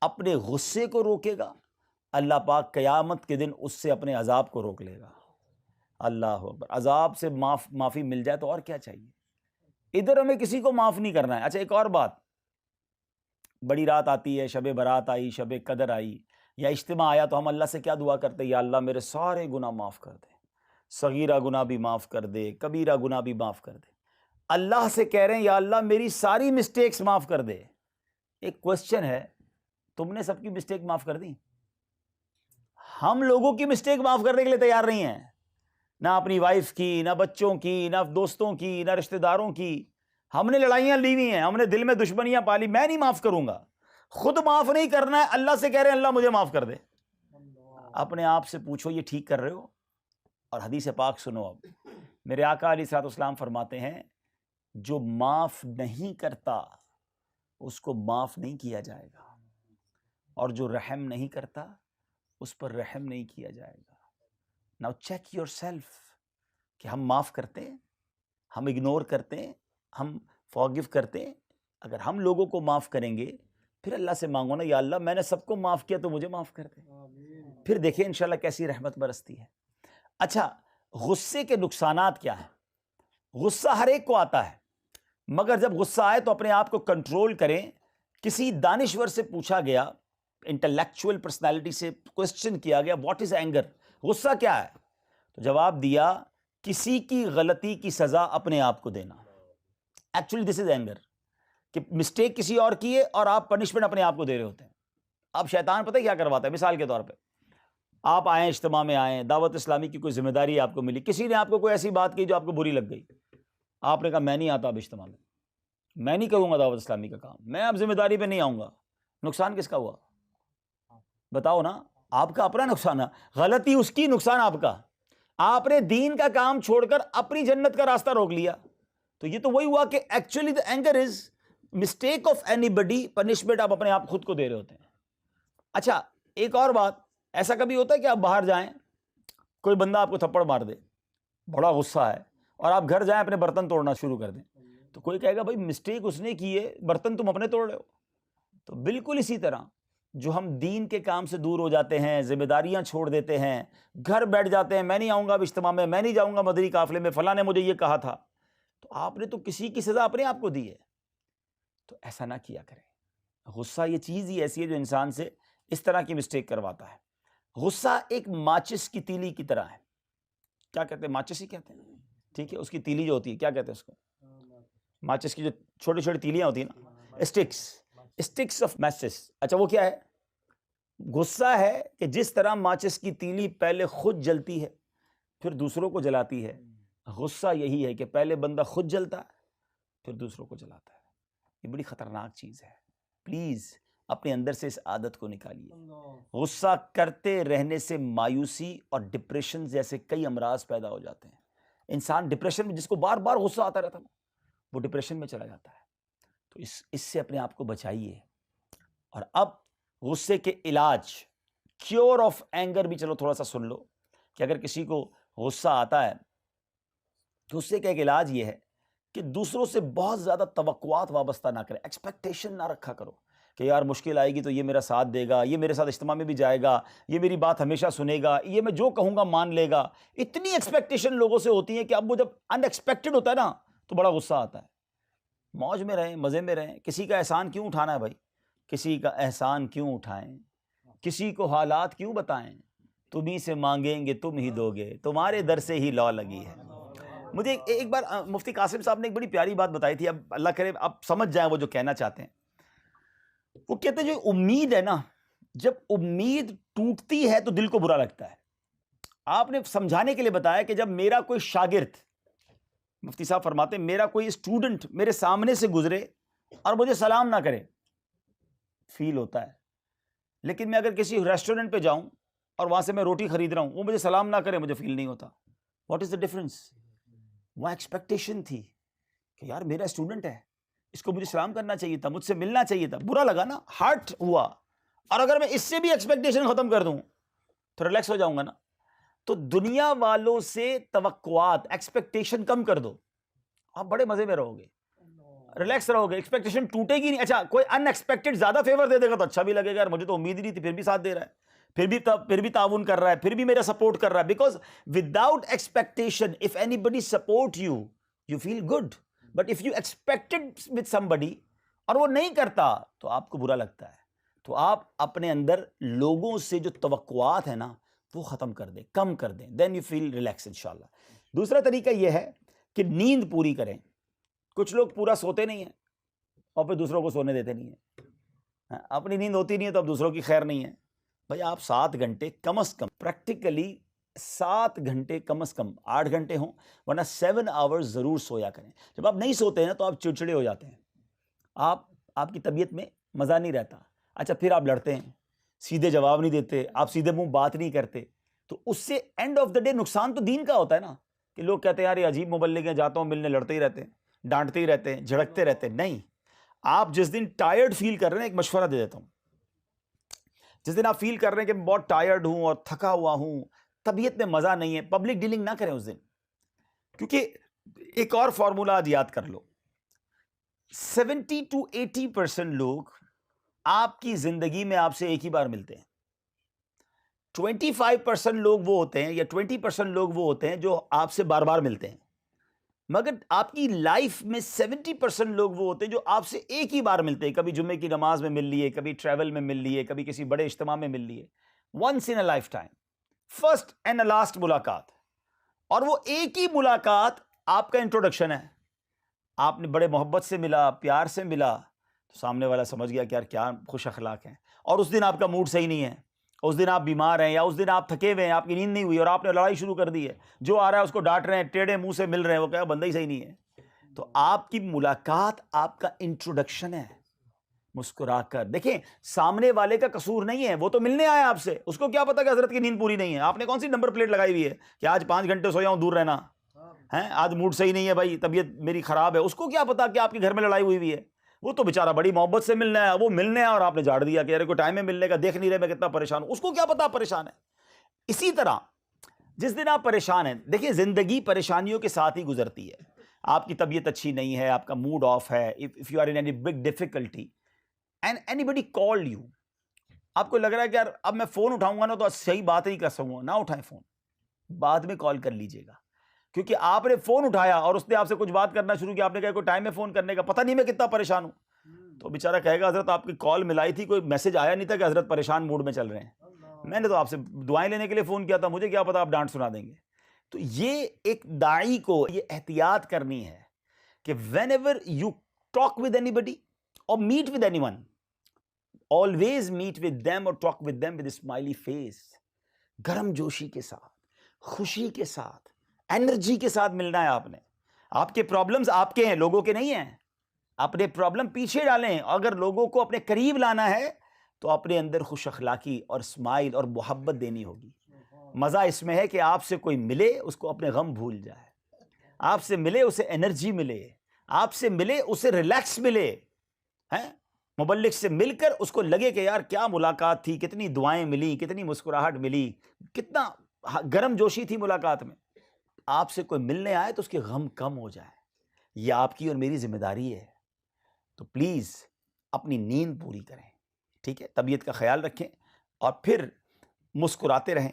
اپنے غصے کو روکے گا، اللہ پاک قیامت کے دن اس سے اپنے عذاب کو روک لے گا. اللہ اکبر. عذاب سے معافی مل جائے تو اور کیا چاہیے. ادھر ہمیں کسی کو معاف نہیں کرنا ہے. اچھا، ایک اور بات، بڑی رات آتی ہے، شب برات آئی، شب قدر آئی، یا اجتماع آیا تو ہم اللہ سے کیا دعا کرتے ہیں؟ یا اللہ میرے سارے گناہ معاف کر دے، صغیرہ گناہ بھی معاف کر دے، کبیرہ گناہ بھی معاف کر دے. اللہ سے کہہ رہے ہیں یا اللہ میری ساری مسٹیکس معاف کر دے. ایک کوشچن ہے، تم نے سب کی مسٹیک معاف کر دی؟ ہم لوگوں کی مسٹیک معاف کرنے کے لیے تیار نہیں ہیں، نہ اپنی وائف کی، نہ بچوں کی، نہ دوستوں کی، نہ رشتہ داروں کی. ہم نے لڑائیاں لی ہوئی ہیں، ہم نے دل میں دشمنیاں پالی، میں نہیں معاف کروں گا. خود معاف نہیں کرنا ہے، اللہ سے کہہ رہے ہیں اللہ مجھے معاف کر دے. اپنے آپ سے پوچھو یہ ٹھیک کر رہے ہو؟ اور حدیث پاک سنو. اب میرے آقا علیہ الصلوۃ والسلام فرماتے ہیں جو معاف نہیں کرتا اس کو معاف نہیں کیا جائے گا، اور جو رحم نہیں کرتا اس پر رحم نہیں کیا جائے گا. ناؤ چیک یور سیلف کہ ہم معاف کرتے ہیں، ہم اگنور کرتے ہیں، ہم فارگیو کرتے ہیں. اگر ہم لوگوں کو معاف کریں گے پھر اللہ سے مانگو نا، یا اللہ میں نے سب کو معاف کیا تو مجھے معاف کر دے. پھر دیکھیں انشاءاللہ کیسی رحمت برستی ہے. اچھا، غصے کے نقصانات کیا ہیں؟ غصہ ہر ایک کو آتا ہے، مگر جب غصہ آئے تو اپنے آپ کو کنٹرول کریں. کسی دانشور سے پوچھا گیا، انٹلیکچوئل پرسنالٹی سے کوسچن کیا گیا واٹ از اینگر، غصہ کیا ہے؟ تو جواب دیا کسی کی غلطی کی سزا اپنے آپ کو دینا. ایکچولی دس از اینگر، کہ مسٹیک کسی اور کی ہے اور آپ پنشمنٹ اپنے آپ کو دے رہے ہوتے ہیں. اب شیطان پتہ کیا کرواتا ہے؟ مثال کے طور پہ آپ آئیں، اجتماع میں آئیں، دعوت اسلامی کی کوئی ذمہ داری آپ کو ملی، کسی نے آپ کو کوئی ایسی بات کی جو آپ کو بری لگ گئی. آپ نے کہا میں نہیں آتا اب اجتماع میں نہیں کروں گا دعوت اسلامی کا کام، میں اب ذمہ داری پہ نہیں آؤں گا. نقصان کس کا ہوا؟ بتاؤ نا. آپ کا اپنا نقصان ہے، غلطی اس کی، نقصان آپ کا. آپ نے دین کا کام چھوڑ کر اپنی جنت کا راستہ روک لیا. تو یہ تو وہی ہوا کہ actually the anger is mistake of anybody, punishment آپ اپنے آپ خود کو دے رہے ہوتے ہیں. اچھا ایک اور بات، ایسا کبھی ہوتا ہے کہ آپ باہر جائیں، کوئی بندہ آپ کو تھپڑ مار دے، بڑا غصہ ہے، اور آپ گھر جائیں اپنے برتن توڑنا شروع کر دیں، تو کوئی کہے گا بھائی مسٹیک اس نے کی ہے، برتن تم اپنے توڑ رہے ہو. تو بالکل اسی طرح جو ہم دین کے کام سے دور ہو جاتے ہیں، ذمہ داریاں چھوڑ دیتے ہیں، گھر بیٹھ جاتے ہیں، میں نہیں آؤں گا اب اجتماع میں نہیں جاؤں گا مدنی قافلے میں، فلاں نے مجھے یہ کہا تھا، تو آپ نے تو کسی کی سزا اپنے آپ کو دی ہے. تو ایسا نہ کیا کریں. غصہ یہ چیز ہی ایسی ہے جو انسان سے اس طرح کی مسٹیک کرواتا ہے. غصہ ایک ماچس کی تیلی کی طرح ہے. کیا کہتے ہیں؟ ماچس ہی کہتے ہیں، ٹھیک ہے. اس کی تیلی جو ہوتی ہے کیا کہتے ہیں اس کو؟ ماچس کی جو چھوٹی چھوٹی تیلیاں ہوتی ہیں نا، اسٹکس آف میچس. اچھا وہ کیا ہے؟ غصہ ہے کہ جس طرح ماچس کی تیلی پہلے خود جلتی ہے پھر دوسروں کو جلاتی ہے، غصہ یہی ہے کہ پہلے بندہ خود جلتا ہے پھر دوسروں کو جلاتا ہے. یہ بڑی خطرناک چیز ہے. پلیز اپنے اندر سے اس عادت کو نکالیے. غصہ کرتے رہنے سے مایوسی اور ڈپریشن جیسے کئی امراض پیدا ہو جاتے ہیں. انسان ڈپریشن میں، جس کو بار بار غصہ آتا رہتا ہے وہ ڈپریشن میں چلا جاتا ہے. تو اس سے اپنے آپ کو بچائیے. اور اب غصے کے علاج، کیور آف اینگر بھی چلو تھوڑا سا سن لو، کہ اگر کسی کو غصہ آتا ہے تو غصے کا ایک علاج یہ ہے کہ دوسروں سے بہت زیادہ توقعات وابستہ نہ کریں، ایکسپیکٹیشن نہ رکھا کرو کہ یار مشکل آئے گی تو یہ میرا ساتھ دے گا، یہ میرے ساتھ اجتماع میں بھی جائے گا، یہ میری بات ہمیشہ سنے گا، یہ میں جو کہوں گا مان لے گا. اتنی ایکسپیکٹیشن لوگوں سے ہوتی ہے کہ اب وہ جب ان ایکسپیکٹڈ ہوتا ہے نا تو بڑا غصہ آتا ہے. موج میں رہیں، مزے میں رہیں. کسی کا احسان کیوں اٹھانا ہے بھائی؟ کسی کا احسان کیوں اٹھائیں؟ کسی کو حالات کیوں بتائیں؟ تمہیں سے مانگیں گے تم ہی دو گے، تمہارے در سے ہی لو لگی ہے. مجھے ایک بار مفتی قاسم صاحب نے ایک بڑی پیاری بات بتائی تھی، اب اللہ کرے آپ سمجھ جائیں وہ جو کہنا چاہتے ہیں. وہ کہتے ہیں جو امید ہے نا، جب امید ٹوٹتی ہے تو دل کو برا لگتا ہے. آپ نے سمجھانے کے لیے بتایا کہ جب میرا کوئی شاگرد، مفتی صاحب فرماتے ہیں میرا کوئی اسٹوڈنٹ میرے سامنے سے گزرے اور مجھے سلام نہ کرے، فیل ہوتا ہے. لیکن میں اگر کسی ریسٹورنٹ پہ جاؤں اور وہاں سے میں روٹی خرید رہا ہوں، وہ مجھے سلام نہ کرے، مجھے فیل نہیں ہوتا. What is the difference? وہ ایکسپیکٹیشن تھی کہ یار میرا اسٹوڈنٹ ہے، اس کو مجھے سلام کرنا چاہیے تھا، مجھ سے ملنا چاہیے تھا. برا لگا نا، ہارٹ ہوا. اور اگر میں اس سے بھی ایکسپیکٹیشن ختم کر دوں تو ریلیکس ہو جاؤں گا نا. تو دنیا والوں سے توقعات، ایکسپیکٹیشن کم کر دو، آپ بڑے مزے میں رہو گے، ریلیکس رہو گے، ایکسپیکٹیشن ٹوٹے گی نہیں. اچھا کوئی ان ایکسپیکٹڈ زیادہ فیور دے دے گا تو اچھا بھی لگے گا، یار مجھے تو امید ہی نہیں تھی، پھر بھی ساتھ دے رہا ہے، پھر بھی تعاون کر رہا ہے، پھر بھی میرا سپورٹ کر رہا ہے. Because without expectation of anybody support you feel good. But if you expected with somebody اور وہ نہیں کرتا تو آپ کو برا لگتا ہے. تو آپ اپنے اندر لوگوں سے جو توقعات ہیں نا وہ ختم کر دیں، کم کر دیں، دین یو فیل ریلیکس انشاءاللہ. دوسرا طریقہ یہ ہے کہ نیند پوری کریں. کچھ لوگ پورا سوتے نہیں ہیں اور پھر دوسروں کو سونے دیتے نہیں ہیں. اپنی نیند ہوتی نہیں ہے تو اب دوسروں کی خیر نہیں ہے. بھائی آپ 7 گھنٹے کم از کم، پریکٹیکلی 7 گھنٹے کم از کم، 8 گھنٹے ہوں ورنہ 7 آورز ضرور سویا کریں. جب آپ نہیں سوتے ہیں تو آپ چڑچڑے ہو جاتے ہیں، آپ کی طبیعت میں مزہ نہیں رہتا. اچھا پھر آپ لڑتے ہیں، سیدھے جواب نہیں دیتے، آپ سیدھے منہ بات نہیں کرتے، تو اس سے اینڈ آف دا ڈے نقصان تو دین کا ہوتا ہے نا، کہ لوگ کہتے ہیں یار یہ عجیب مبلغ ہیں، جاتا ہوں ملنے لڑتے ہی رہتے ہیں، ڈانٹتے ہی رہتے ہیں، جھڑکتے رہتے ہیں۔ نہیں، آپ جس دن ٹائرڈ فیل کر رہے ہیں، ایک مشورہ دے دیتا ہوں، جس دن آپ فیل کر رہے ہیں کہ میں بہت ٹائرڈ ہوں اور تھکا ہوا ہوں، طبیعت میں مزہ نہیں ہے، پبلک ڈیلنگ نہ کریں اس دن، کیونکہ ایک اور فارمولہ آج یاد کر لو، 70 to 80% لوگ آپ کی زندگی میں آپ سے ایک ہی بار ملتے ہیں، 25% لوگ وہ ہوتے ہیں یا 20% لوگ وہ ہوتے ہیں جو آپ سے بار بار ملتے ہیں، مگر آپ کی لائف میں 70% لوگ وہ ہوتے ہیں جو آپ سے ایک ہی بار ملتے ہیں، کبھی جمعے کی نماز میں مل لیے، کبھی ٹریول میں مل لیے، کبھی کسی بڑے اجتماع میں مل لیے، once in a lifetime, first and last ملاقات، اور وہ ایک ہی ملاقات آپ کا انٹروڈکشن ہے، آپ نے بڑے محبت سے ملا، پیار سے ملا، تو سامنے والا سمجھ گیا کہ یار کیا خوش اخلاق ہیں، اور اس دن آپ کا موڈ صحیح نہیں ہے، اس دن آپ بیمار ہیں، یا اس دن آپ تھکے ہوئے ہیں، آپ کی نیند نہیں ہوئی اور آپ نے لڑائی شروع کر دی ہے، جو آ رہا ہے اس کو ڈانٹ رہے ہیں، ٹیڑھے منہ سے مل رہے ہیں، وہ کہا بندہ ہی صحیح نہیں ہے، تو آپ کی ملاقات آپ کا انٹروڈکشن ہے، مسکرا کر دیکھیں، سامنے والے کا قصور نہیں ہے، وہ تو ملنے آیا آپ سے، اس کو کیا پتا کہ حضرت کی نیند پوری نہیں ہے، آپ نے کون سی نمبر پلیٹ لگائی ہوئی ہے کہ آج 5 گھنٹے سویا ہوں، دور رہنا ہے، آج موڈ صحیح نہیں ہے بھائی، طبیعت میری خراب ہے، اس کو کیا پتا کہ آپ کے گھر میں لڑائی ہوئی ہے، وہ تو بیچارہ بڑی محبت سے ملنا ہے، وہ ملنے ہے اور آپ نے جھاڑ دیا کہ ارے کوئی ٹائم ہے ملنے کا، دیکھ نہیں رہے میں کتنا پریشان ہوں، اس کو کیا پتا آپ پریشان ہے۔ اسی طرح جس دن آپ پریشان ہیں، دیکھیں زندگی پریشانیوں کے ساتھ ہی گزرتی ہے، آپ کی طبیعت اچھی نہیں ہے، آپ کا موڈ آف ہے، if you are in any big difficulty and anybody called you، آپ کو لگ رہا ہے کہ یار اب میں فون اٹھاؤں گا نا تو صحیح بات نہیں کر سکوں گا، نہ اٹھائیں فون، بعد میں کال کر لیجئے گا، کیونکہ آپ نے فون اٹھایا اور اس نے آپ سے کچھ بات کرنا شروع کیا، آپ نے کہا کوئی ٹائم ہے فون کرنے کا، پتہ نہیں میں کتنا پریشان ہوں، تو بیچارہ کہے گا حضرت آپ کی کال ملائی تھی، کوئی میسج آیا نہیں تھا کہ حضرت پریشان موڈ میں چل رہے ہیں، میں نے تو آپ سے دعائیں لینے کے لیے فون کیا تھا، مجھے کیا پتا آپ ڈانٹ سنا دیں گے۔ تو یہ ایک داعی کو یہ احتیاط کرنی ہے کہ whenever you talk with anybody or meet with anyone, always meet with them or talk with them with a smiley face، گرم جوشی کے ساتھ، خوشی کے ساتھ، انرجی کے ساتھ ملنا ہے آپ نے، آپ کے پرابلمز آپ کے ہیں، لوگوں کے نہیں ہیں، اپنے پرابلم پیچھے ڈالیں، اگر لوگوں کو اپنے قریب لانا ہے تو اپنے اندر خوش اخلاقی اور اسمائل اور محبت دینی ہوگی۔ مزہ اس میں ہے کہ آپ سے کوئی ملے اس کو اپنے غم بھول جائے، آپ سے ملے اسے انرجی ملے، آپ سے ملے اسے ریلیکس ملے، ہیں مبلغ سے مل کر اس کو لگے کہ یار کیا ملاقات تھی، کتنی دعائیں ملی، کتنی مسکراہٹ ملی، کتنا گرم جوشی تھی ملاقات میں۔ آپ سے کوئی ملنے آئے تو اس کے غم کم ہو جائے، یہ آپ کی اور میری ذمہ داری ہے، تو پلیز اپنی نیند پوری کریں، ٹھیک ہے، طبیعت کا خیال رکھیں اور پھر مسکراتے رہیں،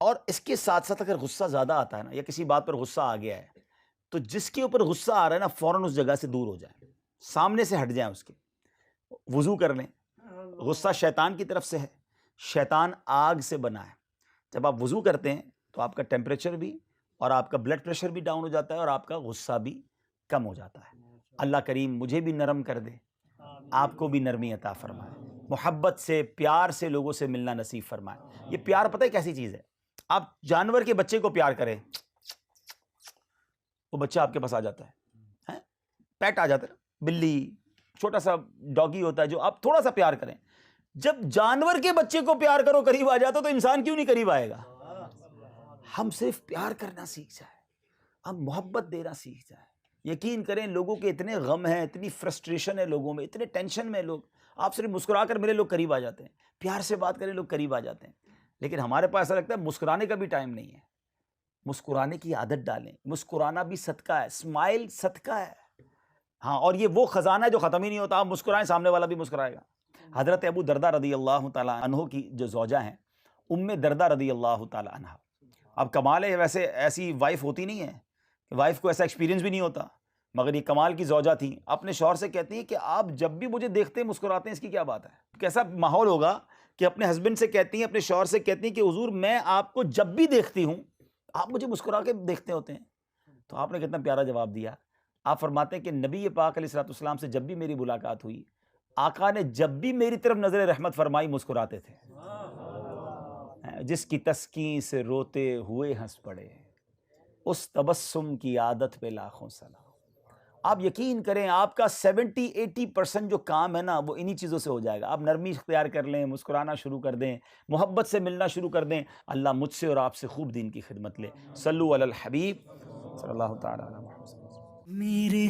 اور اس کے ساتھ ساتھ اگر غصہ زیادہ آتا ہے نا، یا کسی بات پر غصہ آ گیا ہے، تو جس کے اوپر غصہ آ رہا ہے نا فوراً اس جگہ سے دور ہو جائیں، سامنے سے ہٹ جائیں، اس کے وضو کر لیں، غصہ شیطان کی طرف سے ہے، شیطان آگ سے بنا ہے، جب آپ وضو کرتے ہیں تو آپ کا ٹیمپریچر بھی اور آپ کا بلڈ پریشر بھی ڈاؤن ہو جاتا ہے اور آپ کا غصہ بھی کم ہو جاتا ہے۔ اللہ کریم مجھے بھی نرم کر دے، آپ کو بھی نرمی عطا فرمائے، محبت سے پیار سے لوگوں سے ملنا نصیب فرمائے۔ یہ پیار پتہ ہے کیسی چیز ہے، آپ جانور کے بچے کو پیار کریں، وہ بچہ آپ کے پاس آ جاتا ہے، پیٹ آ جاتا ہے، بلی، چھوٹا سا ڈاگی ہوتا ہے جو آپ تھوڑا سا پیار کریں، جب جانور کے بچے کو پیار کرو قریب آ جاتا تو انسان کیوں نہیں قریب آئے گا؟ ہم صرف پیار کرنا سیکھ جائیں، ہم محبت دینا سیکھ جائیں۔ یقین کریں لوگوں کے اتنے غم ہیں، اتنی فرسٹریشن ہے لوگوں میں، اتنے ٹینشن میں لوگ، آپ صرف مسکرا کر میرے لوگ قریب آ جاتے ہیں، پیار سے بات کریں لوگ قریب آ جاتے ہیں، لیکن ہمارے پاس ایسا لگتا ہے مسکرانے کا بھی ٹائم نہیں ہے۔ مسکرانے کی عادت ڈالیں، مسکرانا بھی صدقہ ہے، اسمائل صدقہ ہے، ہاں، اور یہ وہ خزانہ ہے جو ختم ہی نہیں ہوتا، آپ مسکرائیں سامنے والا بھی مسکرائے گا۔ حضرت ابو دردہ رضی اللہ تعالیٰ عنہ کی جو زوجہ ہیں ام دردہ رضی اللہ تعالیٰ عنہ، اب کمال ہے، ویسے ایسی وائف ہوتی نہیں ہے، وائف کو ایسا ایکسپیرینس بھی نہیں ہوتا، مگر یہ کمال کی زوجہ تھیں، اپنے شوہر سے کہتی ہیں کہ آپ جب بھی مجھے دیکھتے ہیں مسکراتے ہیں، اس کی کیا بات ہے؟ کیسا ماحول ہوگا کہ اپنے ہسبینڈ سے کہتی ہیں، اپنے شوہر سے کہتی ہیں کہ حضور میں آپ کو جب بھی دیکھتی ہوں آپ مجھے مسکرا کے دیکھتے ہوتے ہیں، تو آپ نے کتنا پیارا جواب دیا۔ آپ فرماتے ہیں کہ نبی پاک علیہ الصلوۃ والسلام سے جب بھی میری ملاقات ہوئی، آقا نے جب بھی میری طرف نظر رحمت فرمائی مسکراتے تھے، جس کی تسکین سے روتے ہوئے ہنس پڑے، اس تبسم کی عادت پہ لاکھوں سلام، آپ یقین کریں آپ کا 70-80% جو کام ہے نا وہ انہی چیزوں سے ہو جائے گا. آپ نرمی اختیار کر لیں، مسکرانا شروع کر دیں، محبت سے ملنا شروع کر دیں، اللہ مجھ سے اور آپ سے خوب دین کی خدمت لے. صلو علی الحبیب صلی اللہ تعالی علیہ وسلم. میرے